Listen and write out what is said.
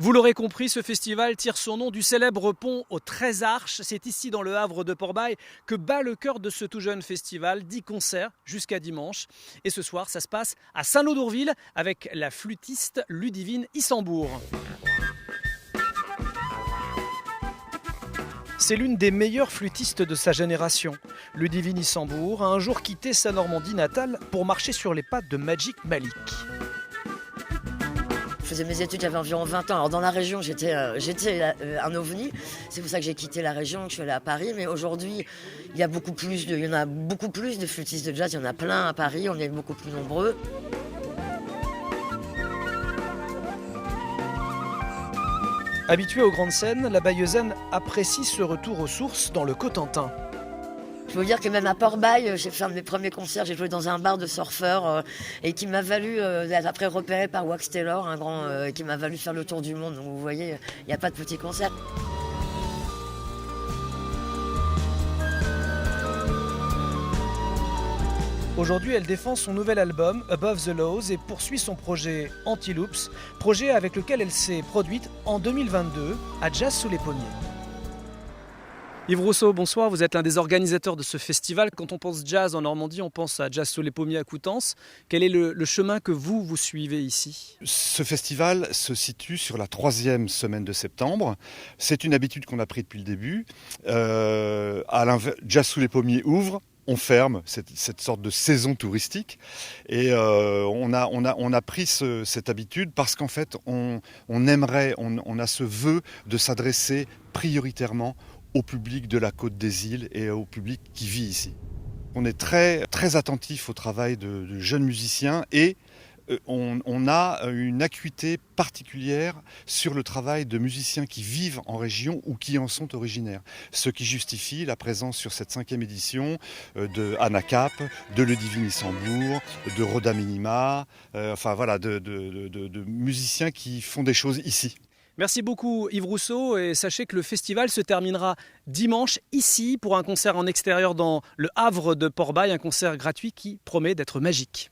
Vous l'aurez compris, ce festival tire son nom du célèbre pont aux 13 arches. C'est ici, dans le Havre de Port-Bail, que bat le cœur de ce tout jeune festival. 10 concerts jusqu'à dimanche. Et ce soir, ça se passe à Saint-Lô-d'Ourville avec la flûtiste Ludivine Issambourg. C'est l'une des meilleures flûtistes de sa génération. Ludivine Issambourg a un jour quitté sa Normandie natale pour marcher sur les pas de Magic Malik. Je faisais mes études, j'avais environ 20 ans. Alors dans la région, j'étais un ovni. C'est pour ça que j'ai quitté la région, que je suis allée à Paris. Mais aujourd'hui, il y en a beaucoup plus de flûtistes de jazz. Il y en a plein à Paris, on est beaucoup plus nombreux. Habituée aux grandes scènes, la Bayeuxaine apprécie ce retour aux sources dans le Cotentin. Je peux vous dire que même à Port-Bail, j'ai fait un de mes premiers concerts, j'ai joué dans un bar de surfeurs et qui m'a valu, d'être après repéré par Wax Taylor, un grand, qui m'a valu faire le tour du monde. Donc vous voyez, il n'y a pas de petits concerts. Aujourd'hui, elle défend son nouvel album Above the Laws et poursuit son projet Anti-Loops, projet avec lequel elle s'est produite en 2022 à Jazz sous les pommiers. Yves Rousseau, bonsoir, vous êtes l'un des organisateurs de ce festival. Quand on pense jazz en Normandie, on pense à Jazz sous les pommiers à Coutances. Quel est le chemin que vous suivez ici ? Ce festival se situe sur la 3e semaine de septembre. C'est une habitude qu'on a prise depuis le début. Jazz sous les pommiers ouvre. On ferme cette sorte de saison touristique et on a pris cette habitude parce qu'en fait on a ce vœu de s'adresser prioritairement au public de la Côte des Îles et au public qui vit ici. On est très, très attentif au travail de jeunes musiciens et on a une acuité particulière sur le travail de musiciens qui vivent en région ou qui en sont originaires. Ce qui justifie la présence sur cette 5e édition de Anna Cap, de Ludivine Issambourg, de Rhoda Minima, de musiciens qui font des choses ici. Merci beaucoup Yves Rousseau et sachez que le festival se terminera dimanche ici pour un concert en extérieur dans le Havre de Port-Bail, un concert gratuit qui promet d'être magique.